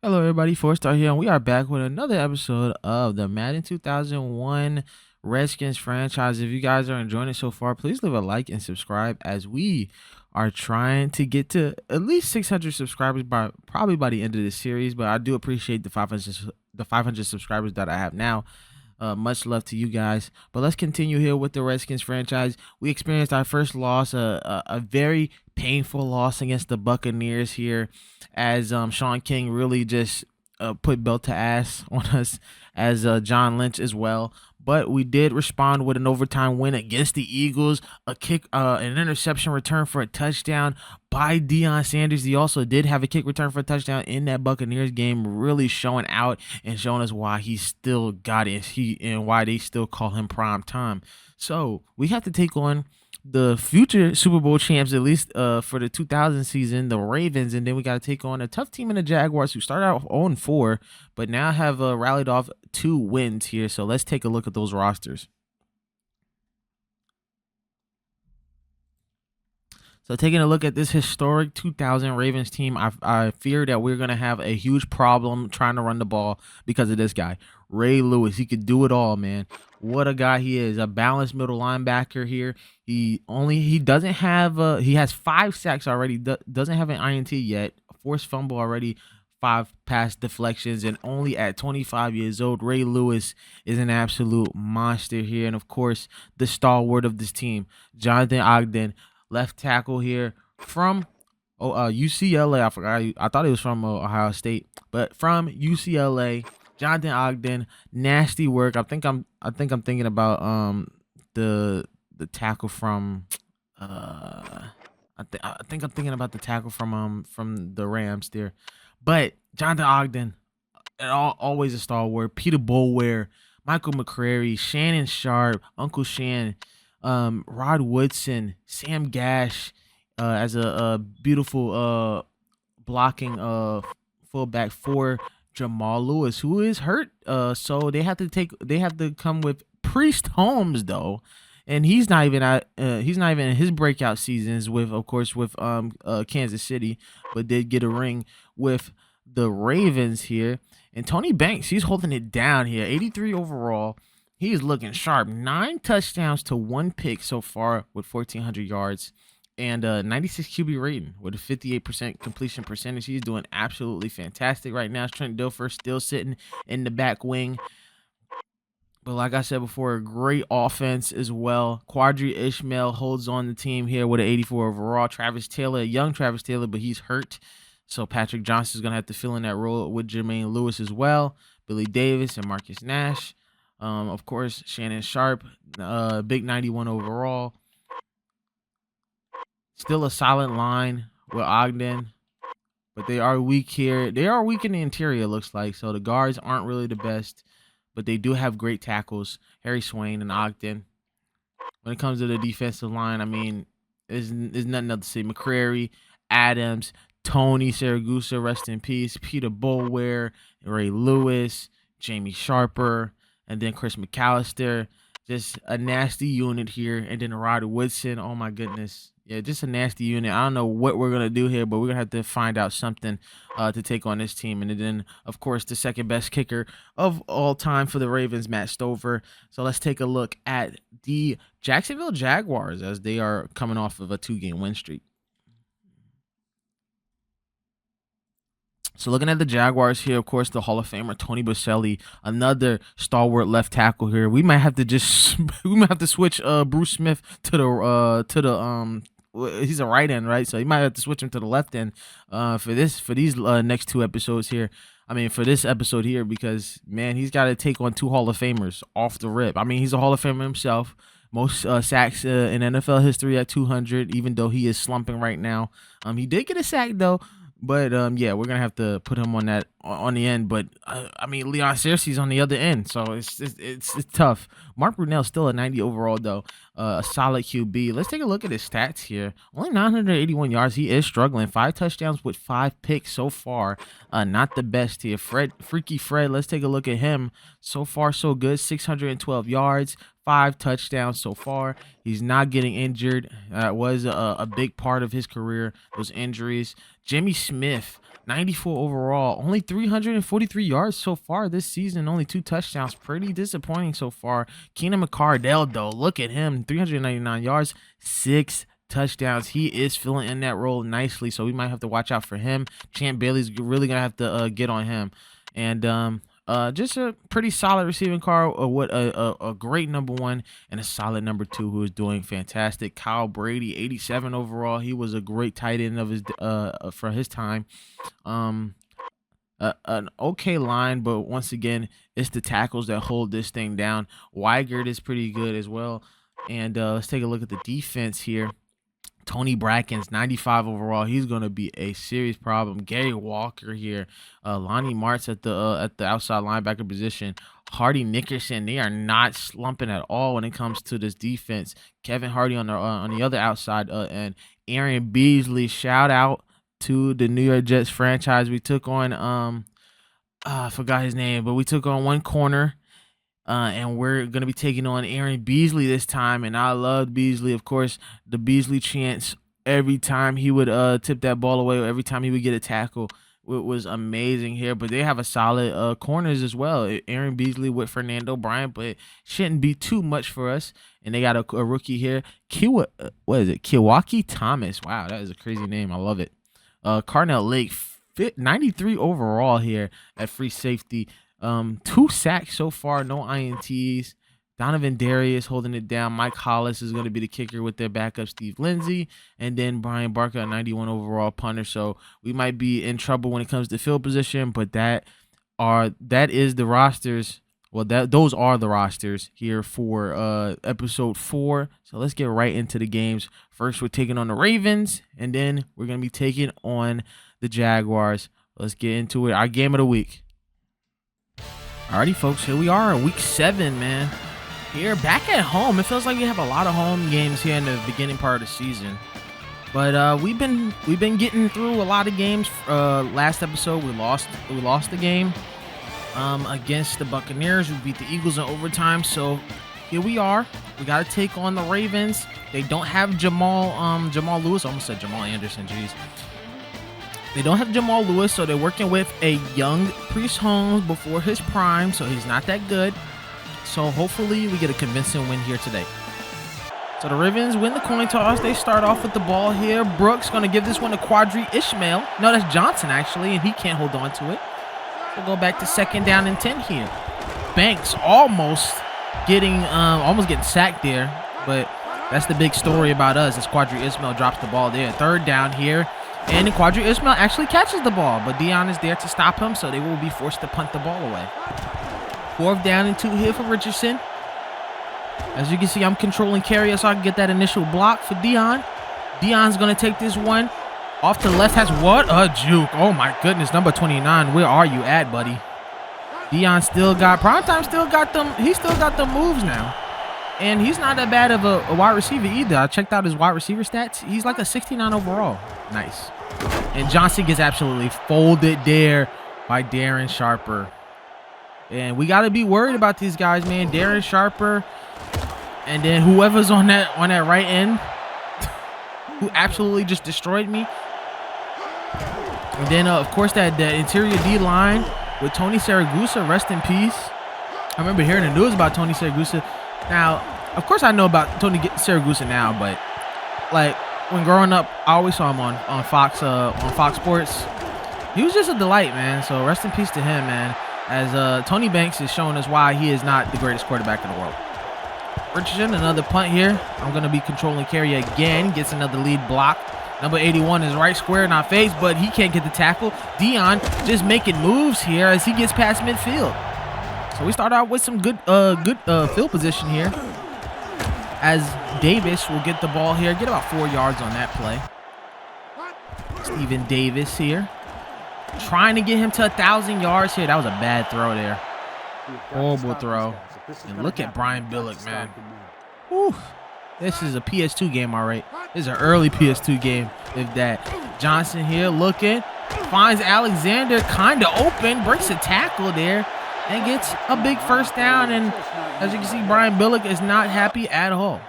Hello, everybody. Four-Star here, and we are back with another episode of the Madden 2001 Redskins franchise. If you guys are enjoying it so far, please leave a like and subscribe as we are trying to get to at least 600 subscribers by probably by the end of this series. But I do appreciate the 500 subscribers that I have now. Much love to you guys. But let's continue here with the Redskins franchise. We experienced our first loss, a very painful loss against the Buccaneers here, as Sean King really just put belt to ass on us, as John Lynch as well. But we did respond with an overtime win against the Eagles, a kick, an interception return for a touchdown by Deion Sanders. He also did have a kick return for a touchdown in that Buccaneers game, really showing out and showing us why he still got it, and why they still call him prime time. So we have to take on the future Super Bowl champs, at least for the 2000 season, the Ravens, and then we got to take on a tough team in the Jaguars, who started out 0-4, but now have rallied off 2 wins here. So let's take a look at those rosters. So taking a look at this historic 2000 Ravens team, I fear that we're going to have a huge problem trying to run the ball because of this guy, Ray Lewis. He could do it all, man. What a guy he is. A balanced middle linebacker here. He doesn't have he has 5 sacks already. Doesn't have an INT yet. Forced fumble already. 5 pass deflections, and only at 25 years old, Ray Lewis is an absolute monster here. And of course, the stalwart of this team, Jonathan Ogden, left tackle here from UCLA. I forgot. I thought he was from Ohio State, but from UCLA. Jonathan Ogden, nasty work. I think I'm thinking about the tackle from I think I'm thinking about the tackle from the Rams there. But Jonathan Ogden, always a stalwart. Peter Boulware, Michael McCrary, Shannon Sharp, Uncle Shan, Rod Woodson, Sam Gash, as a beautiful blocking fullback for Jamal Lewis, who is hurt. So they have to come with Priest Holmes, though, and he's not even in his breakout seasons with, of course, with Kansas City, but did get a ring with the Ravens here. And Tony Banks, he's holding it down here. 83 overall. He is looking sharp. 9 touchdowns to 1 pick so far with 1,400 yards and 96 QB rating with a 58% completion percentage. He's doing absolutely fantastic right now. Trent Dilfer still sitting in the back wing. But like I said before, a great offense as well. Quadri Ishmael holds on the team here with an 84 overall. Travis Taylor, a young Travis Taylor, but he's hurt. So Patrick Johnson is going to have to fill in that role with Jermaine Lewis as well. Billy Davis and Marcus Nash. Of course, Shannon Sharp, big 91 overall. Still a solid line with Ogden, but they are weak here. They are weak in the interior, looks like. So the guards aren't really the best, but they do have great tackles, Harry Swain and Ogden. When it comes to the defensive line, I mean, there's nothing else to say. McCrary, Adams, Tony Saragusa, rest in peace, Peter Boulware, Ray Lewis, Jamie Sharper, and then Chris McAllister. Just a nasty unit here. And then Rod Woodson. Oh, my goodness. Yeah, just a nasty unit. I don't know what we're going to do here, but we're going to have to find out something to take on this team. And then, of course, the second best kicker of all time for the Ravens, Matt Stover. So let's take a look at the Jacksonville Jaguars as they are coming off of a 2-game win streak. So looking at the Jaguars here, of course, the Hall of Famer Tony Boselli, another stalwart left tackle here. We might have to switch Bruce Smith to the he's a right end, right? So you might have to switch him to the left end for these next 2 episodes here. I mean, for this episode here, because man, he's got to take on 2 Hall of Famers off the rip. I mean, he's a Hall of Famer himself. Most sacks in NFL history at 200, even though he is slumping right now. He did get a sack though. But yeah, we're gonna have to put him on the end. But I mean, Leon Searcy's on the other end, so it's tough. Mark Brunell's still a 90 overall though, a solid QB. Let's take a look at his stats here. Only 981 yards. He is struggling. 5 touchdowns with 5 picks so far. Not the best here. Freaky Fred. Let's take a look at him. So far, so good. 612 yards. 5 touchdowns so far. He's not getting injured. That was a big part of his career, those injuries. Jimmy Smith, 94 overall, only 343 yards so far this season, only 2 touchdowns. Pretty disappointing so far. Keenan McCardell, though, look at him, 399 yards, 6 touchdowns. He is filling in that role nicely, so we might have to watch out for him. Champ Bailey's really gonna have to get on him. And just a pretty solid receiving car. What a great number 1 and a solid number 2 who is doing fantastic. Kyle Brady, 87 overall. He was a great tight end of his for his time. An okay line, but once again, it's the tackles that hold this thing down. Weigert is pretty good as well. And let's take a look at the defense here. Tony Brackens, 95 overall. He's going to be a serious problem. Gary Walker here. Lonnie Martz at the outside linebacker position. Hardy Nickerson, they are not slumping at all when it comes to this defense. Kevin Hardy on the other outside and Aaron Beasley. Shout out to the New York Jets franchise. We took on I forgot his name, but we took on one corner. And we're going to be taking on Aaron Beasley this time. And I loved Beasley. Of course, the Beasley chants every time he would tip that ball away, or every time he would get a tackle. It was amazing here. But they have a solid corners as well. Aaron Beasley with Fernando Bryant, but it shouldn't be too much for us. And they got a rookie here. Kiwaki Thomas. Wow, that is a crazy name. I love it. Carnell Lake, 93 overall here at free safety. 2 sacks so far, no INTs. Donovan Darius holding it down. Mike Hollis is going to be the kicker with their backup, Steve Lindsay. And then Brian Barker, a 91 overall punter. So we might be in trouble when it comes to field position, but that is the rosters. Well, those are the rosters here for episode 4. So let's get right into the games. First, we're taking on the Ravens, and then we're going to be taking on the Jaguars. Let's get into it. Our game of the week. Alrighty, folks, here we are in week 7, man. Here, back at home. It feels like we have a lot of home games here in the beginning part of the season. But we've been getting through a lot of games. Last episode, we lost the game against the Buccaneers. We beat the Eagles in overtime. So here we are. We got to take on the Ravens. They don't have Jamal Lewis. I almost said Jamal Anderson. Jeez. They don't have Jamal Lewis, so they're working with a young Priest Holmes before his prime, so he's not that good. So hopefully we get a convincing win here today. So the Ravens win the coin toss. They start off with the ball here. Brooks going to give this one to Quadri Ishmael. No, that's Johnson, actually, and he can't hold on to it. We'll go back to 2nd down and 10 here. Banks almost getting sacked there, but that's the big story about us as Quadri Ishmael drops the ball there. 3rd down here. And Quadri Ishmael actually catches the ball, but Dion is there to stop him, so they will be forced to punt the ball away. 4th down and 2 here for Richardson. As you can see, I'm controlling carry so I can get that initial block for Dion. Dion's going to take this one off to the left. Has what? A juke. Oh, my goodness. Number 29. Where are you at, buddy? Dion still got, Primetime still got them. He still got the moves now. And he's not that bad of a wide receiver either. I checked out his wide receiver stats. He's like a 69 overall. Nice. And Johnson gets absolutely folded there by Darren Sharper. And we got to be worried about these guys, man. Darren Sharper and then whoever's on that right end who absolutely just destroyed me. And then, of course, that interior D-line with Tony Siragusa. Rest in peace. I remember hearing the news about Tony Siragusa. Now, of course, I know about Tony Siragusa now, but like when growing up, I always saw him on Fox Sports. He was just a delight, man. So rest in peace to him, man. As Tony Banks is showing us why he is not the greatest quarterback in the world. Richardson, another punt here. I'm going to be controlling carry again. Gets another lead block. Number 81 is right square in our face, but he can't get the tackle. Dion just making moves here as he gets past midfield. So we start out with some good field position here. As Davis will get the ball here. Get about 4 yards on that play. Steven Davis here. Trying to get him to 1,000 yards here. That was a bad throw there. Horrible throw. And look at Brian Billick, man. Whew. This is a PS2 game, all right. This is an early PS2 game, if that. Johnson here looking. Finds Alexander kind of open. Breaks a tackle there. And gets a big 1st down. And as you can see, Brian Billick is not happy at all.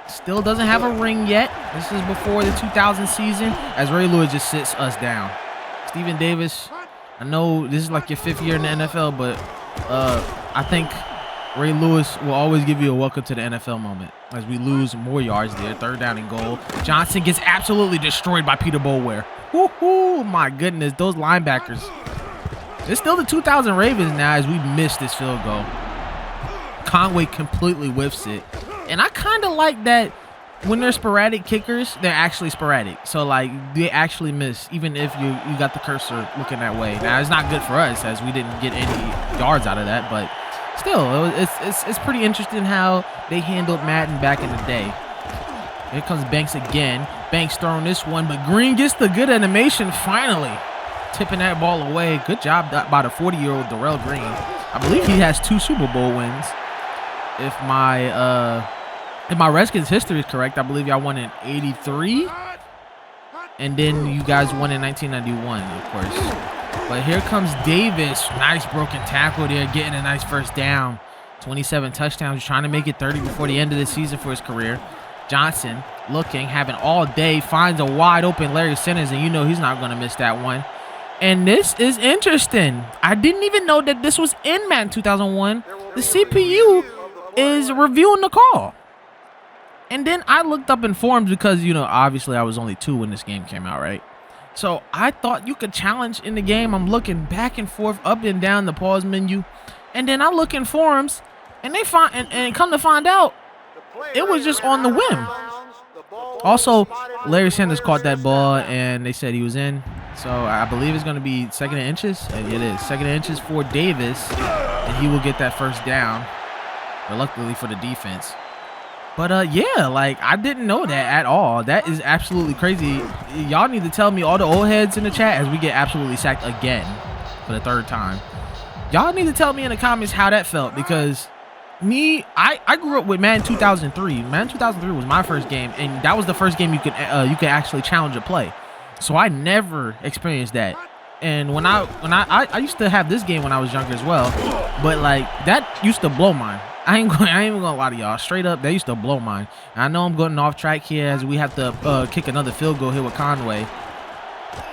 Still doesn't have a ring yet. This is before the 2000 season. As Ray Lewis just sits us down. Stephen Davis, I know this is like your 5th year in the NFL, but I think Ray Lewis will always give you a welcome to the NFL moment as we lose more yards there. 3rd down and goal. Johnson gets absolutely destroyed by Peter Boulware. Woo-hoo, my goodness, those linebackers. It's still the 2000 Ravens now as we miss this field goal. Conway completely whiffs it. And I kind of like that when they're sporadic kickers, they're actually sporadic. So, like, they actually miss, even if you got the cursor looking that way. Now, it's not good for us as we didn't get any yards out of that, but still, it's pretty interesting how they handled Madden back in the day. Here comes Banks again. Banks throwing this one, but Green gets the good animation finally. Tipping that ball away. Good job by the 40-year-old Darrell Green. I believe he has 2 Super Bowl wins. If my Redskins history is correct, I believe y'all won in '83, and then you guys won in 1991, of course. But here comes Davis. Nice broken tackle there, getting a nice 1st down. 27 touchdowns, trying to make it 30 before the end of the season for his career. Johnson looking, having all day, finds a wide open Larry Sanders, and you know he's not going to miss that one. And this is interesting. I didn't even know that this was in Madden 2001. The CPU is reviewing the call. And then I looked up in forums because, you know, obviously I was only 2 when this game came out, right? So I thought you could challenge in the game. I'm looking back and forth, up and down the pause menu. And then I look in forums, and they find and come to find out, it was just on the whim. Also, Larry Sanders caught that ball, and they said he was in. So I believe it's going to be 2nd and inches. And it is 2nd and inches for Davis, and he will get that 1st down, reluctantly for the defense. But yeah, like, I didn't know that at all. That is absolutely crazy. Y'all need to tell me, all the old heads in the chat, as we get absolutely sacked again for the 3rd time. Y'all need to tell me in the comments how that felt, because I grew up with Madden 2003. Madden 2003 was my first game, and that was the first game you could actually challenge a play. So I never experienced that. And when I used to have this game when I was younger as well, but like that used to blow mine. I ain't even gonna lie to y'all. Straight up, they used to blow mine. And I know I'm going off track here as we have to kick another field goal here with Conway,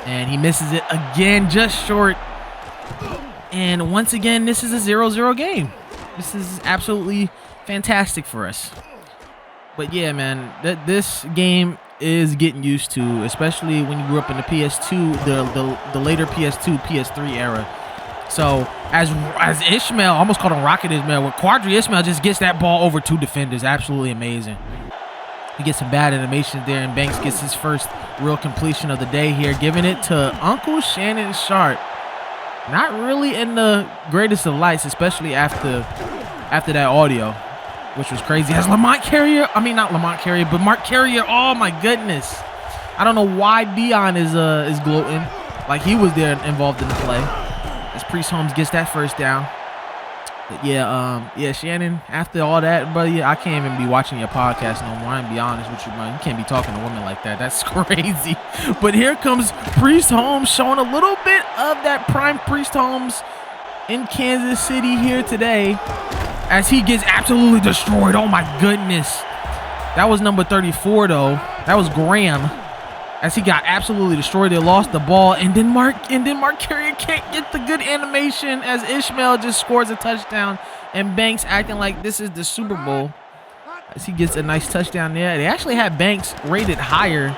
and he misses it again, just short. And once again, this is a 0-0 game. This is absolutely fantastic for us. But yeah, man, this game is getting used to, especially when you grew up in the PS2, the later PS2, PS3 era. So as Ishmael, I almost called him Rocket Ishmael, where Quadri Ishmael just gets that ball over 2 defenders. Absolutely amazing. He gets some bad animation there, and Banks gets his first real completion of the day here, giving it to Uncle Shannon Sharp. Not really in the greatest of lights, especially after that audio, which was crazy. Has Lamont Carrier, I mean not Lamont Carrier, but Mark Carrier. Oh my goodness. I don't know why Dion is gloating like he was there involved in the play. As Priest Holmes gets that 1st down. But yeah, Shannon, after all that, buddy, I can't even be watching your podcast no more. I'm be honest with you, man. You can't be talking to women like that. That's crazy. But here comes Priest Holmes, showing a little bit of that prime Priest Holmes in Kansas City here today, as he gets absolutely destroyed. Oh my goodness. That was number 34 though. That was Graham, as he got absolutely destroyed. They lost the ball, and then Mark Carrier can't get the good animation as Ishmael just scores a touchdown, and Banks acting like this is the Super Bowl as he gets a nice touchdown there. They actually had Banks rated higher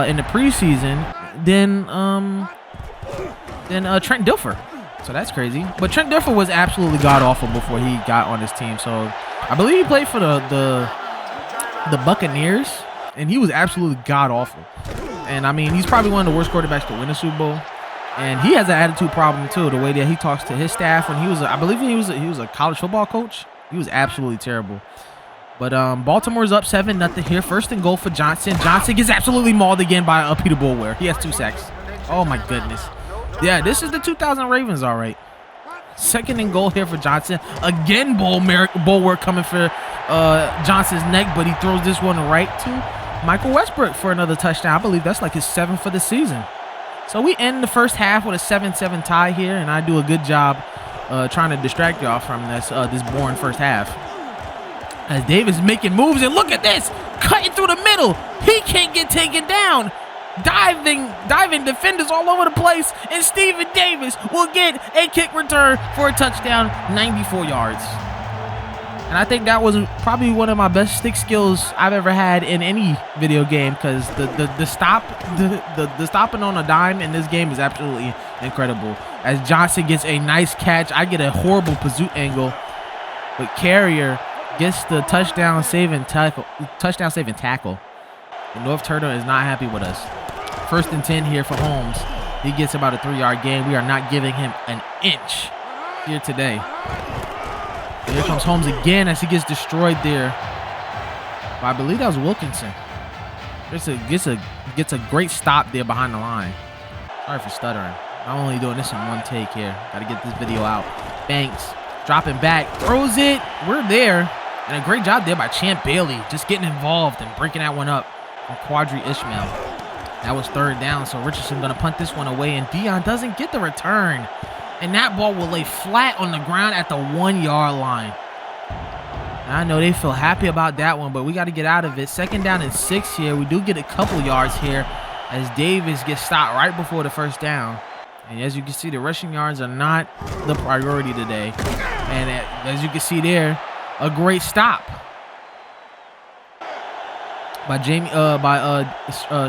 in the preseason than Trent Dilfer. So that's crazy. But Trent Dilfer was absolutely god-awful before he got on this team. So I believe he played for the Buccaneers, and he was absolutely god-awful. And I mean, he's probably one of the worst quarterbacks to win a Super Bowl. And he has an attitude problem too, the way that he talks to his staff. When he was, I believe he was a college football coach. He was absolutely terrible. But Baltimore's up 7-0 here. 1st and goal for Johnson. Johnson gets absolutely mauled again by Peter Boulware. He has 2 sacks. Oh my goodness. Yeah, this is the 2000 Ravens, all right. 2nd and goal here for Johnson. Again, Boulware coming for Johnson's neck, but he throws this one right to Michael Westbrook for another touchdown. I believe that's like his 7th for the season. So we end the first half with a 7-7 tie here, and I do a good job trying to distract y'all from this boring first half. As Davis making moves, and look at this, cutting through the middle. He can't get taken down. diving defenders all over the place, and Stephen Davis will get a kick return for a touchdown, 94 yards. And I think that was probably one of my best stick skills I've ever had in any video game, because the stopping on a dime in this game is absolutely incredible. As Johnson gets a nice catch, I get a horrible pursuit angle, but Carrier gets the touchdown saving tackle. And North Turtle is not happy with us. 1st and 10 here for Holmes. He gets about a 3-yard gain. We are not giving him an inch here today. Here comes Holmes again as he gets destroyed there. But I believe that was Wilkinson. Gets a great stop there behind the line. Sorry for stuttering. I'm only doing this in one take here. Got to get this video out. Banks dropping back, throws it. We're there. And a great job there by Champ Bailey, just getting involved and breaking that one up from Quadri Ishmael. That was 3rd down, so Richardson going to punt this one away, and Dion doesn't get the return. And that ball will lay flat on the ground at the 1-yard line. And I know they feel happy about that one, but we got to get out of it. 2nd down and 6 here. We do get a couple yards here as Davis gets stopped right before the 1st down. And as you can see, the rushing yards are not the priority today. And as you can see there, a great stop by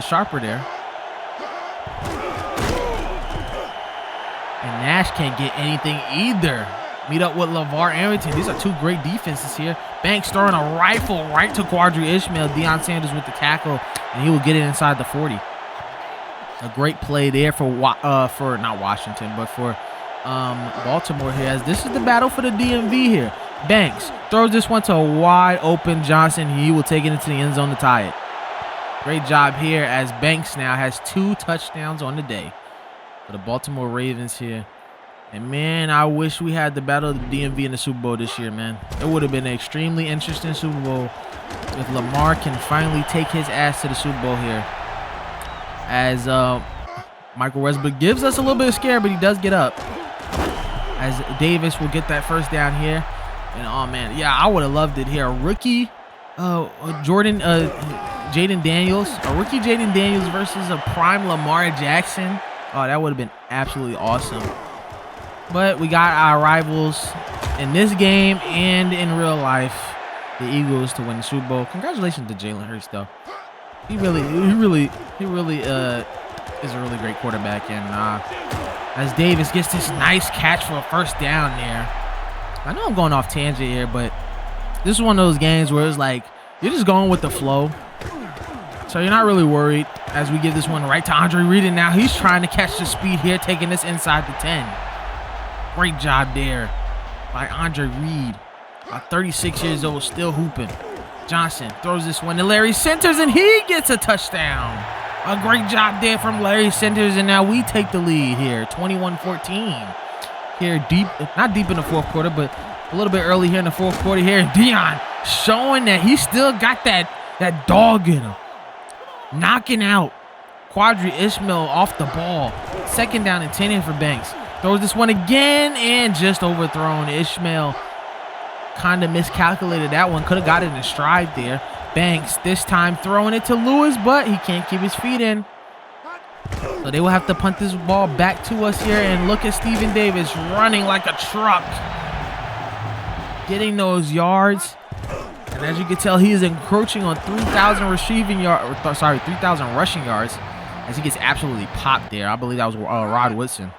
Sharper there. And Nash can't get anything either. Meet up with LeVar Arrington. These are 2 great defenses here. Banks throwing a rifle right to Quadri Ishmael. Deion Sanders with the tackle, and he will get it inside the 40. A great play there for not Washington, but for Baltimore here, as this is the battle for the DMV here. Banks throws this one to a wide open Johnson. He will take it into the end zone to tie it. Great job here as Banks now has 2 touchdowns on the day for the Baltimore Ravens here. And man, I wish we had the battle of the DMV in the Super Bowl this year, man. It would have been an extremely interesting Super Bowl if Lamar can finally take his ass to the Super Bowl here. As Michael Westbrook gives us a little bit of scare, but he does get up. As Davis will get that 1st down here. And oh man, yeah, I would have loved it here. A rookie Jaden Daniels. A rookie Jaden Daniels versus a prime Lamar Jackson. Oh, that would have been absolutely awesome. But we got our rivals in this game and in real life, the Eagles, to win the Super Bowl. Congratulations to Jalen Hurts, though. He really is a really great quarterback. And as Davis gets this nice catch for a 1st down there. I know I'm going off tangent here, but this is one of those games where it's like you're just going with the flow. So you're not really worried as we give this one right to Andre Reed. And now he's trying to catch the speed here, taking this inside the 10. Great job there by Andre Reed. 36 years old, still hooping. Johnson throws this one to Larry Centers, and he gets a touchdown. A great job there from Larry Centers, and now we take the lead here, 21-14. Here, not deep in the 4th quarter, but a little bit early here in the 4th quarter here. And Dion showing that he still got that dog in him. Knocking out Quadri Ishmael off the ball. 2nd down and 10 here for Banks. Throws this one again and just overthrown. Ishmael kind of miscalculated that one. Could have got it in stride there. Banks this time throwing it to Lewis, but he can't keep his feet in. So they will have to punt this ball back to us here. And look at Stephen Davis running like a truck. Getting those yards. And as you can tell, he is encroaching on 3,000 rushing yards as he gets absolutely popped there. I believe that was Rod Woodson.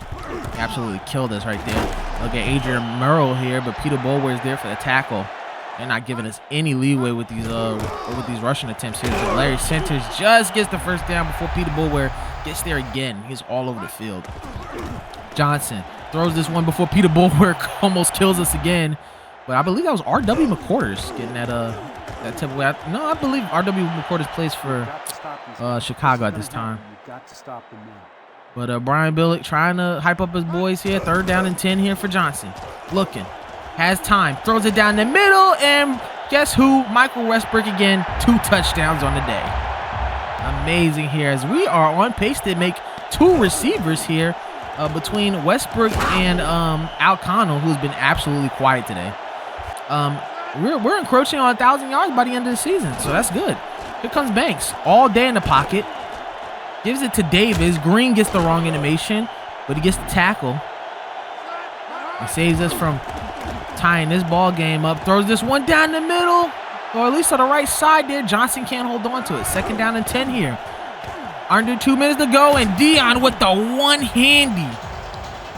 He absolutely killed us right there. Look at Adrian Murrow here, but Peter Boulware is there for the tackle. They're not giving us any leeway with these rushing attempts here. So Larry Centers just gets the 1st down before Peter Boulware gets there again. He's all over the field. Johnson throws this one before Peter Boulware almost kills us again. But I believe that was R.W. McQuarters getting that tip away. No, I believe R.W. McQuarters plays for Chicago at this time. But Brian Billick trying to hype up his boys here. 3rd down and 10 here for Johnson. Looking. Has time. Throws it down the middle. And guess who? Michael Westbrook again. 2 touchdowns on the day. Amazing here as we are on pace to make 2 receivers here between Westbrook and Al Connell, who's been absolutely quiet today. We're encroaching on 1,000 yards by the end of the season, so that's good. Here comes Banks all day in the pocket. Gives it to Davis. Green gets the wrong animation, but he gets the tackle. He saves us from tying this ball game up. Throws this one down the middle, or at least on the right side there. Johnson can't hold on to it. 2nd down and 10 here. Under 2 minutes to go, and Dion with the one-handy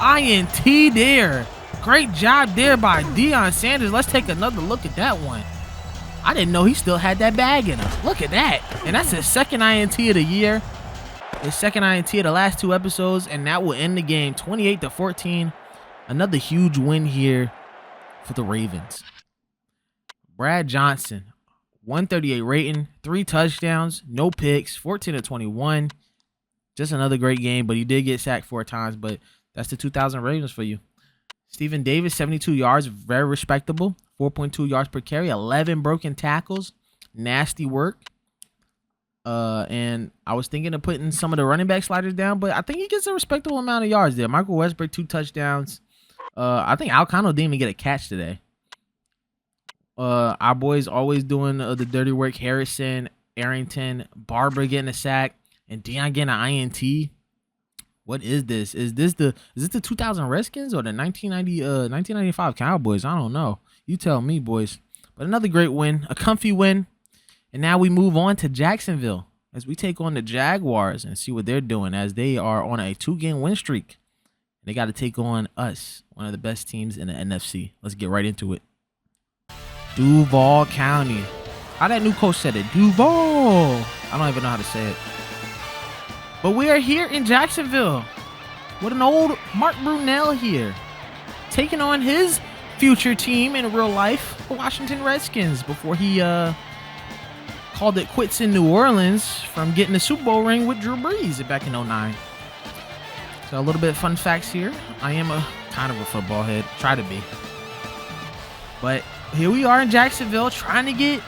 INT there. Great job there by Deion Sanders. Let's take another look at that one. I didn't know he still had that bag in him. Look at that. And that's his 2nd INT of the year. His 2nd INT of the last 2 episodes, and that will end the game 28-14. Another huge win here for the Ravens. Brad Johnson, 138 rating, 3 touchdowns, no picks, 14-21. Just another great game, but he did get sacked 4 times, but that's the 2000 Ravens for you. Stephen Davis, 72 yards, very respectable. 4.2 yards per carry, 11 broken tackles. Nasty work. And I was thinking of putting some of the running back sliders down, but I think he gets a respectable amount of yards there. Michael Westbrook, 2 touchdowns. I think Alcano didn't even get a catch today. Our boys always doing the dirty work. Harrison, Arrington, Barber getting a sack, and Dion getting an INT. What is this? Is this the 2000 Redskins or the 1995 Cowboys? I don't know. You tell me, boys. But another great win, a comfy win. And now we move on to Jacksonville as we take on the Jaguars and see what they're doing, as they are on a 2-game win streak. They got to take on us, one of the best teams in the NFC. Let's get right into it. Duval County. How that new coach said it? Duval. I don't even know how to say it. But we are here in Jacksonville with an old Mark Brunell here, taking on his future team in real life, the Washington Redskins, before he called it quits in New Orleans from getting the Super Bowl ring with Drew Brees back in 2009. So a little bit of fun facts here. I am a kind of a football head, try to be. But here we are in Jacksonville trying to get,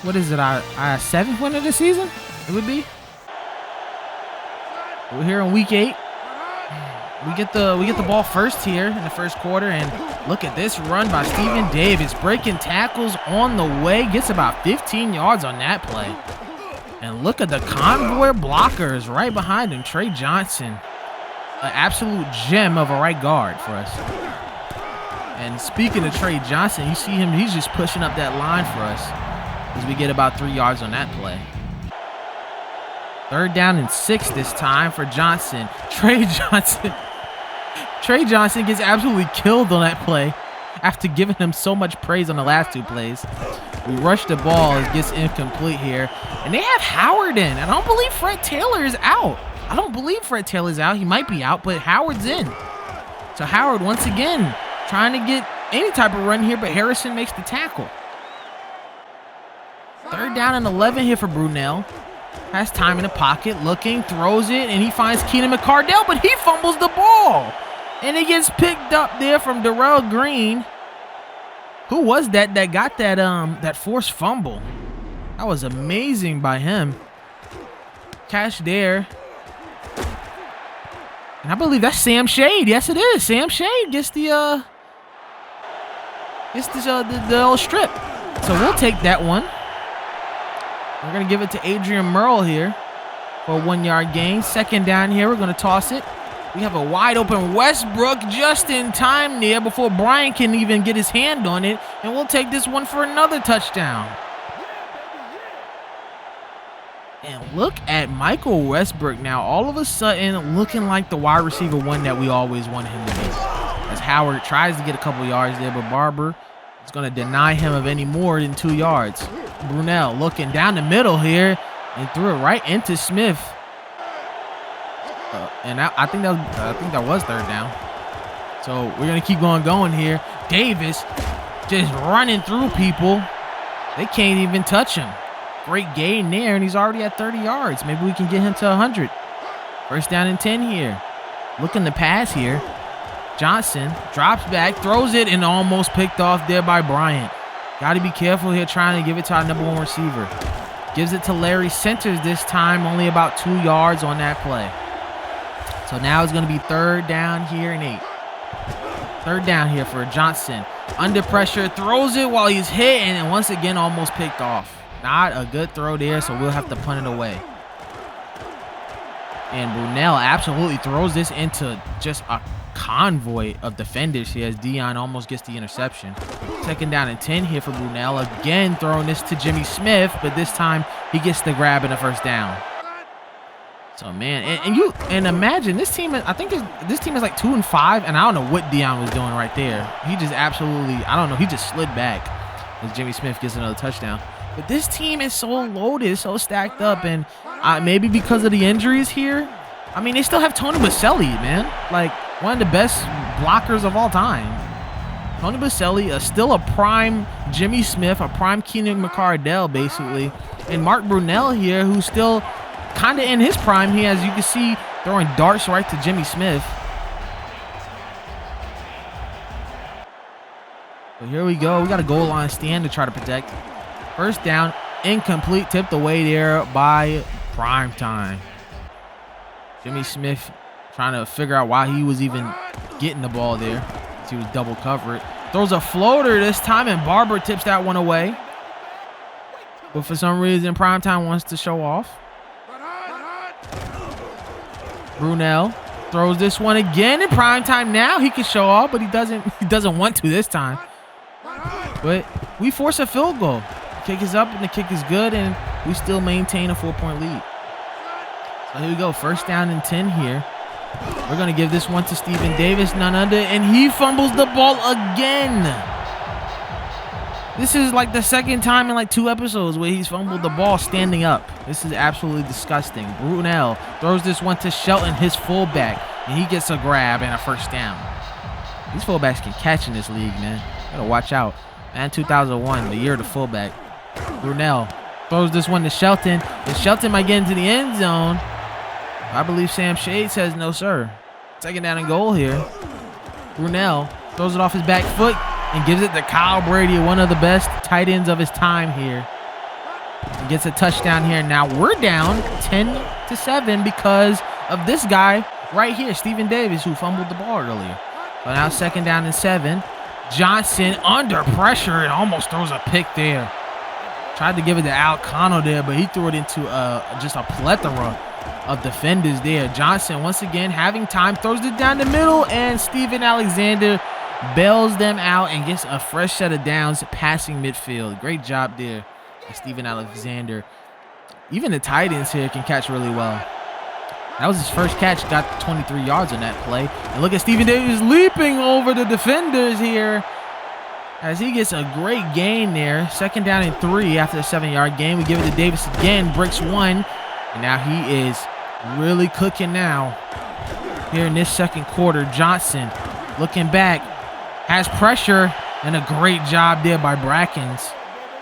what is it, our 7th win of the season? It would be. We're here in week 8. We get the ball first here in the first quarter, and look at this run by Stephen Davis, breaking tackles on the way, gets about 15 yards on that play. And look at the convoy blockers right behind him. Trey Johnson, an absolute gem of a right guard for us. And speaking of Trey Johnson, you see him, he's just pushing up that line for us as we get about 3 yards on that play. 3rd down and 6 this time for Johnson. Trey Johnson gets absolutely killed on that play after giving him so much praise on the last 2 plays. We rush the ball. It gets incomplete here. And they have Howard in. And I don't believe Fred Taylor is out. He might be out, but Howard's in. So Howard, once again, trying to get any type of run here, but Harrison makes the tackle. 3rd down and 11 here for Brunell. Has time in the pocket, looking, throws it, and he finds Keenan McCardell, but he fumbles the ball. And it gets picked up there from Darrell Green. Who was that got that forced fumble? That was amazing by him. Catch there. And I believe that's Sam Shade. Yes, it is. Sam Shade gets the old strip. So we'll take that one. We're going to give it to Adrian Merle here for a 1-yard gain. 2nd down here. We're going to toss it. We have a wide open Westbrook just in time there before Brian can even get his hand on it. And we'll take this one for another touchdown. And look at Michael Westbrook now, all of a sudden looking like the wide receiver 1 that we always wanted him to be. As Howard tries to get a couple yards there, but Barber is going to deny him of any more than 2 yards. Brunell looking down the middle here and threw it right into Smith. And I think that was 3rd down. So we're going to keep going here. Davis just running through people. They can't even touch him. Great gain there, and he's already at 30 yards. Maybe we can get him to 100. 1st down and 10 here. Looking to pass here. Johnson drops back, throws it, and almost picked off there by Bryant. Got to be careful here trying to give it to our number 1 receiver. Gives it to Larry Centers this time, only about 2 yards on that play. So now it's going to be 3rd down here and 8. 3rd down here for Johnson. Under pressure, throws it while he's hit, and once again almost picked off. Not a good throw there, so we'll have to punt it away. And Brunel absolutely throws this into just a convoy of defenders here as Dion almost gets the interception. 2nd down and 10 here for Brunel. Again, throwing this to Jimmy Smith, but this time he gets the grab and a 1st down. So, man, and imagine this team, I think this team is like 2-5, and I don't know what Dion was doing right there. He just absolutely, I don't know, he just slid back as Jimmy Smith gets another touchdown. But this team is so loaded, so stacked up, and maybe because of the injuries here, I mean, they still have Tony Baselli, man. Like, one of the best blockers of all time. Tony Baselli, still a prime Jimmy Smith, a prime Keenan McCardell, basically. And Mark Brunel here, who's still kind of in his prime here, as you can see, throwing darts right to Jimmy Smith. So here we go. We got a goal line stand to try to protect. 1st down, incomplete, tipped away there by Prime Time. Jimmy Smith trying to figure out why he was even getting the ball there. He was double covered. Throws a floater this time, and Barber tips that one away. But for some reason, Prime Time wants to show off. Brunel throws this one again in Prime Time. Now he can show off, but he doesn't want to this time. But we force a field goal. The kick is up and the kick is good, and we still maintain a 4-point lead. So here we go, 1st down and 10 here. We're going to give this one to Stephen Davis, none other, and he fumbles the ball again. This is like the 2nd time in like 2 episodes where he's fumbled the ball standing up. This is absolutely disgusting. Brunel throws this one to Shelton, his fullback, and he gets a grab and a 1st down. These fullbacks can catch in this league, man. Gotta watch out. Man, 2001, the year of the fullback. Brunel throws this one to Shelton, and Shelton might get into the end zone. I believe Sam Shade says no, sir. 2nd down and goal here. Brunel throws it off his back foot and gives it to Kyle Brady, one of the best tight ends of his time here. He gets a touchdown here. Now we're down 10-7 because of this guy right here, Stephen Davis, who fumbled the ball earlier. But now 2nd down and 7. Johnson under pressure and almost throws a pick there. Tried to give it to Al Cano there, but he threw it into just a plethora of defenders there. Johnson, once again, having time, throws it down the middle, and Steven Alexander bails them out and gets a fresh set of downs passing midfield. Great job there, Steven Alexander. Even the tight ends here can catch really well. That was his first catch, got 23 yards on that play. And look at Stephen Davis leaping over the defenders here as he gets a great gain there. 2nd down and 3 after the 7-yard gain. We give it to Davis again, breaks one. And now he is really cooking now here in this 2nd quarter. Johnson looking back, has pressure, and a great job there by Brackens.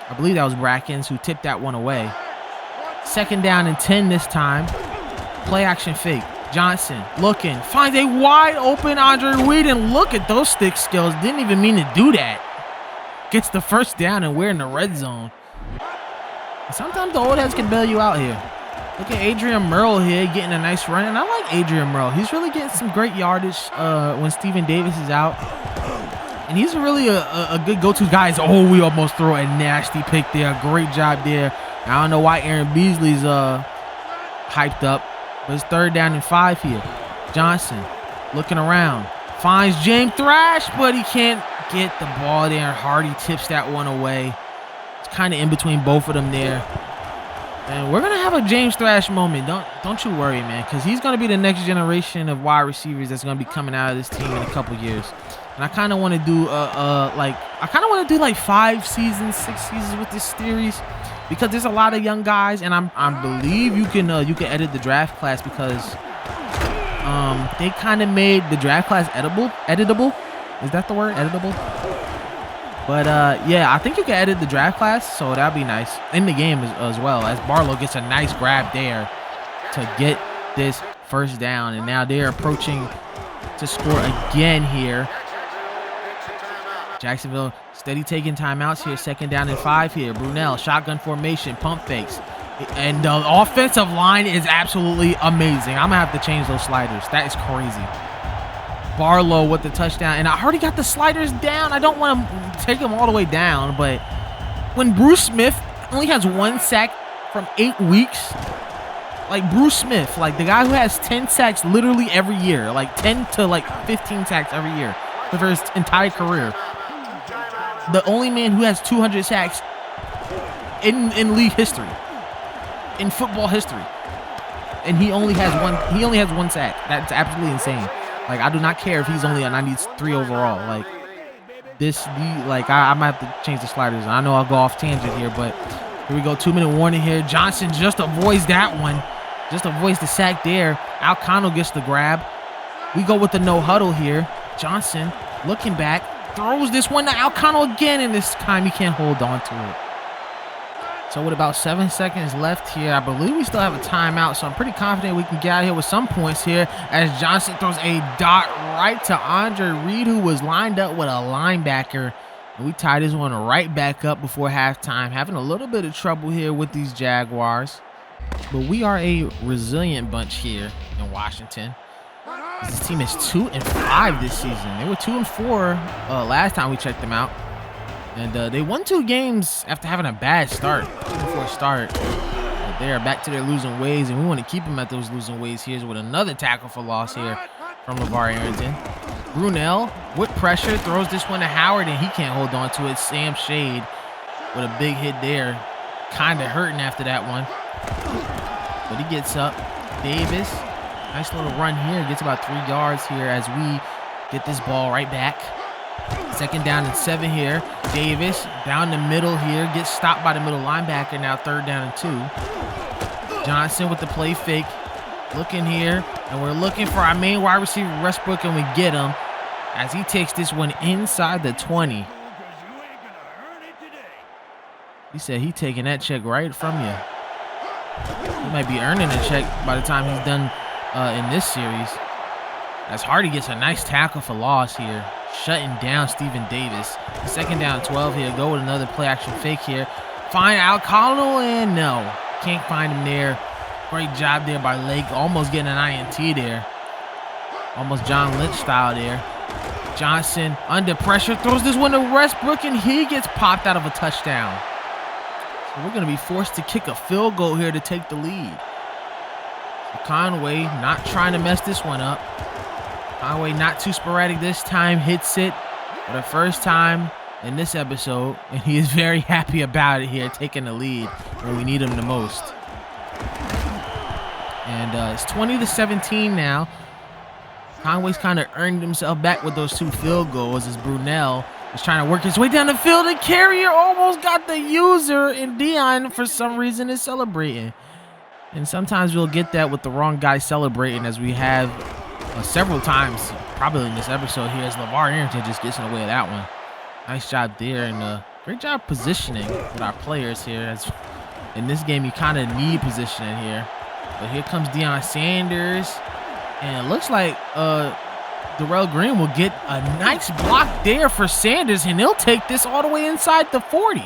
I believe that was Brackens who tipped that one away. 2nd down and 10 this time. Play action fake. Johnson looking, finds a wide open Andre Reed, and look at those stick skills. Didn't even mean to do that. Gets the 1st down, and we're in the red zone. Sometimes the old heads can bail you out here. Look at Adrian Merle here getting a nice run, and I like Adrian Merle. He's really getting some great yardage when Stephen Davis is out. And he's really a good go-to guy. Oh, we almost throw a nasty pick there. Great job there. I don't know why Aaron Beasley's hyped up. But it's 3rd down and 5 here. Johnson looking around. Finds James Thrash, but he can't get the ball there. Hardy tips that one away. It's kind of in between both of them there. And we're going to have a James Thrash moment. Don't you worry, man, because he's going to be the next generation of wide receivers that's going to be coming out of this team in a couple years. And I kind of want to do like 5 seasons, 6 seasons with this series, because there's a lot of young guys, and I believe you can edit the draft class because they kind of made the draft class editable. Is that the word? Editable? But yeah, I think you can edit the draft class, so that'd be nice in the game as well, as Barlow gets a nice grab there to get this 1st down, and now they're approaching to score again here. Jacksonville steady taking timeouts here. 2nd down and 5 here. Brunel, shotgun formation, pump fakes. And the offensive line is absolutely amazing. I'm going to have to change those sliders. That is crazy. Barlow with the touchdown. And I already got the sliders down. I don't want to take them all the way down. But when Bruce Smith only has 1 sack from 8 weeks, like Bruce Smith, like the guy who has 10 sacks literally every year, like 10 to like 15 sacks every year for his entire career. The only man who has 200 sacks in league history, in football history, and he only has one sack. That's absolutely insane. Like, I do not care if he's only a 93 overall. Like, I might have to change the sliders. I know I'll go off tangent here, but here we go. 2-minute warning here. Johnson just avoids that one. Just avoids the sack there. Alcano gets the grab. We go with the no huddle here. Johnson looking back, throws this one to Alcano again, and this time he can't hold on to it. So with about 7 seconds left here, I believe we still have a timeout, so I'm pretty confident we can get out of here with some points here as Johnson throws a dot right to Andre Reed, who was lined up with a linebacker. And we tie this one right back up before halftime, having a little bit of trouble here with these Jaguars. But we are a resilient bunch here in Washington. This team is 2-5 this season. They were 2-4 last time we checked them out. And they won 2 games after having a bad start, 2-4 start. But they are back to their losing ways, and we want to keep them at those losing ways. Here's with another tackle for loss here from LeVar Arrington. Brunell with pressure throws this one to Howard, and he can't hold on to it. Sam Shade with a big hit there. Kind of hurting after that one. But he gets up. Davis, nice little run here. Gets about 3 yards here as we get this ball right back. 2nd down and 7 here. Davis down the middle here. Gets stopped by the middle linebacker. Now 3rd down and 2. Johnson with the play fake. Looking here. And we're looking for our main wide receiver, Westbrook, and we get him as he takes this one inside the 20. He said he taking that check right from you. He might be earning a check by the time he's done in this series. As Hardy gets a nice tackle for loss here, shutting down Stephen Davis. 2nd down 12 here. Go with another play action fake here. Find Alcano, and no, can't find him there. Great job there by Lake, almost getting an INT there. Almost John Lynch style there. Johnson under pressure throws this one to Westbrook, and he gets popped out of a touchdown. So we're going to be forced to kick a field goal here to take the lead. So Conway not trying to mess this one up. Conway not too sporadic this time, hits it for the first time in this episode, and he is very happy about it here, taking the lead when we need him the most. And it's 20-17 now. Conway's kind of earned himself back with those 2 field goals as Brunell is trying to work his way down the field, and Carrier almost got the user, and Dion for some reason is celebrating. And sometimes we'll get that with the wrong guy celebrating, as we have several times probably in this episode here, as LeVar Arrington just gets in the way of that one. Nice job there, and great job positioning with our players here, as in this game you kind of need positioning here. But here comes Deion Sanders, and it looks like Darrell Green will get a nice block there for Sanders, and he'll take this all the way inside the 40.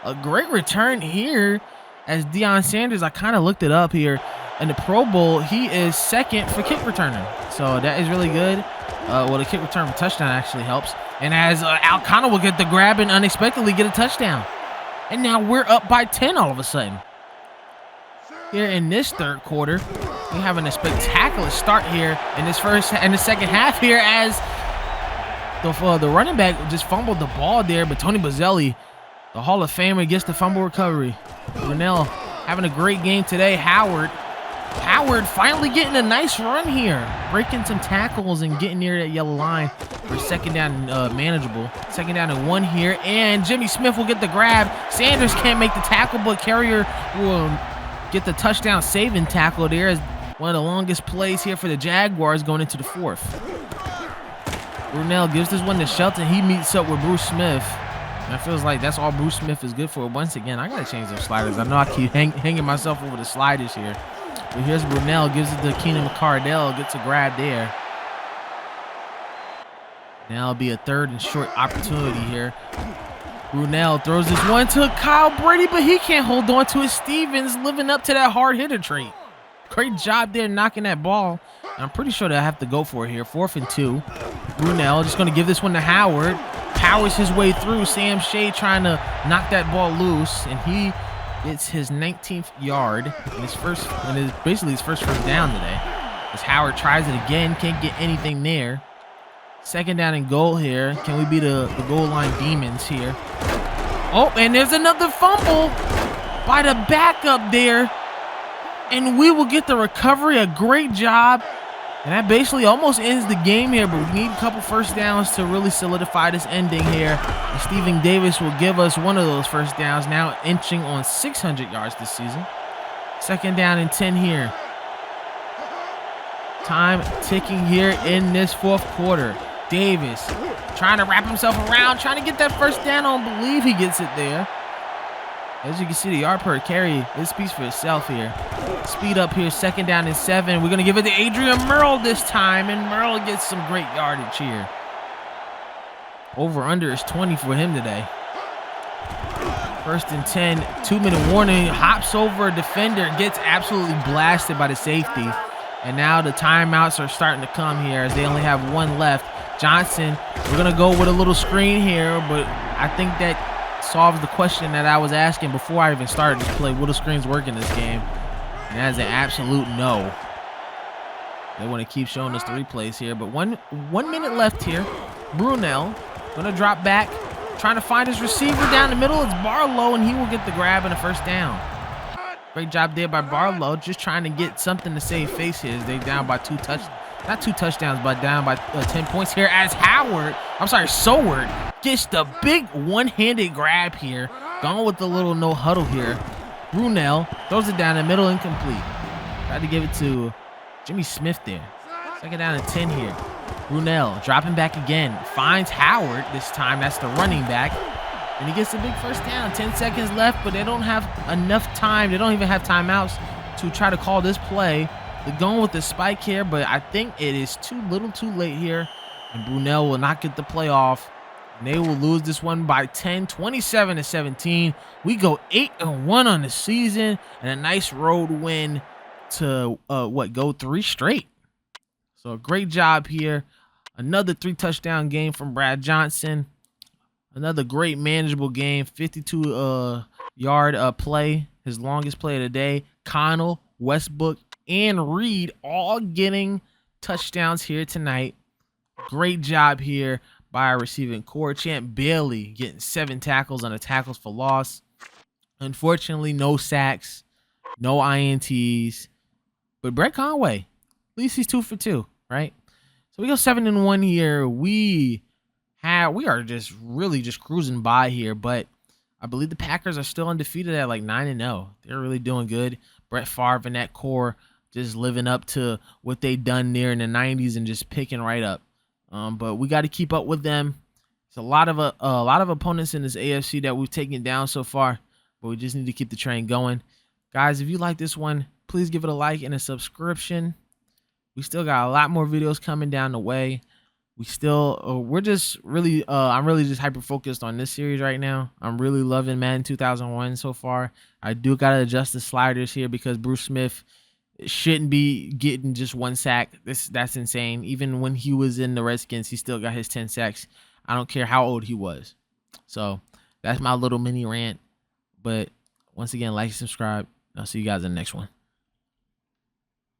A great return here as Deion Sanders, I kind of looked it up here, in the Pro Bowl, he is 2nd for kick returning. So that is really good. Well, the kick return for touchdown actually helps. And as Alcano will get the grab and unexpectedly get a touchdown. And now we're up by 10 all of a sudden. Here in this 3rd quarter, we're having a spectacular start here in the 2nd half here, as the running back just fumbled the ball there, but Tony Bozelli, the Hall of Famer, gets the fumble recovery. Brunell having a great game today. Howard finally getting a nice run here, breaking some tackles and getting near that yellow line for 2nd down manageable. 2nd down and 1 here, and Jimmy Smith will get the grab. Sanders can't make the tackle, but Carrier will get the touchdown saving tackle there, as one of the longest plays here for the Jaguars going into the 4th. Brunell gives this one to Shelton. He meets up with Bruce Smith. And it feels like that's all Bruce Smith is good for. Once again, I got to change those sliders. I know I keep hanging myself over the sliders here. But here's Brunell, gives it to Keenan McCardell, gets a grab there. Now it'll be a 3rd and short opportunity here. Brunell throws this one to Kyle Brady, but he can't hold on to it. Stevens living up to that hard hitter trait. Great job there knocking that ball. And I'm pretty sure they'll have to go for it here. 4th and 2. Brunell just going to give this one to Howard. Powers his way through. Sam Shea trying to knock that ball loose, and he It's his 19th yard and basically his first down today. As Howard tries it again, can't get anything there. 2nd down and goal here. Can we be the goal line demons here? Oh, and there's another fumble by the backup there. And we will get the recovery. A great job. And that basically almost ends the game here, but we need a couple first downs to really solidify this ending here. And Stephen Davis will give us one of those first downs, now inching on 600 yards this season. 2nd down and 10 here. Time ticking here in this 4th quarter. Davis trying to wrap himself around, trying to get that first down. I don't believe he gets it there. As you can see, the yard per carry, it speaks for itself here. Speed up here, 2nd down and 7. We're going to give it to Adrian Merle this time, and Merle gets some great yardage here. Over-under is 20 for him today. 1st and 10, 2-minute warning. Hops over a defender, gets absolutely blasted by the safety. And now the timeouts are starting to come here as they only have one left. Johnson, we're going to go with a little screen here, but I think that solves the question that I was asking before I even started this play. Will the screens work in this game? And that is an absolute no. They want to keep showing us the replays here, but one minute left here. Brunel going to drop back, trying to find his receiver down the middle. It's Barlow, and he will get the grab and a first down. Great job there by Barlow, just trying to get something to save face here. They down by not two touchdowns, but down by 10 points here as Soward gets the big one-handed grab here. Gone with the little no huddle here. Brunel throws it down the middle, incomplete. Tried to give it to Jimmy Smith there. 2nd down and 10 here. Brunel dropping back again. Finds Howard this time. That's the running back. And he gets a big first down. 10 seconds left, but they don't have enough time. They don't even have timeouts to try to call this play. They're going with the spike here, but I think it is too little too late here. And Brunel will not get the play off. And they will lose this one by 10, 27-17. We go 8-1 on the season. And a nice road win to, go 3 straight. So a great job here. Another 3-touchdown game from Brad Johnson. Another great manageable game. 52-yard play. His longest play of the day. Connell, Westbrook, and Reed all getting touchdowns here tonight. Great job here by our receiving core. Champ Bailey getting 7 tackles on a tackles for loss. Unfortunately, no sacks, no INTs. But Brett Conway, at least he's 2 for 2, right? So we go 7-1 here. We are just really just cruising by here, but I believe the Packers are still undefeated at like 9-0. They're really doing good. Brett Favre and that core just living up to what they done there in the 90s and just picking right up. But we got to keep up with them. There's a lot of opponents in this AFC that we've taken down so far, but we just need to keep the train going. Guys, if you like this one, please give it a like and a subscription. We still got a lot more videos coming down the way. We're just really, I'm really just hyper focused on this series right now. I'm really loving Madden 2001 so far. I do got to adjust the sliders here because Bruce Smith shouldn't be getting just 1 sack. That's insane. Even when he was in the Redskins, he still got his 10 sacks. I don't care how old he was. So that's my little mini rant. But once again, like and subscribe. I'll see you guys in the next one.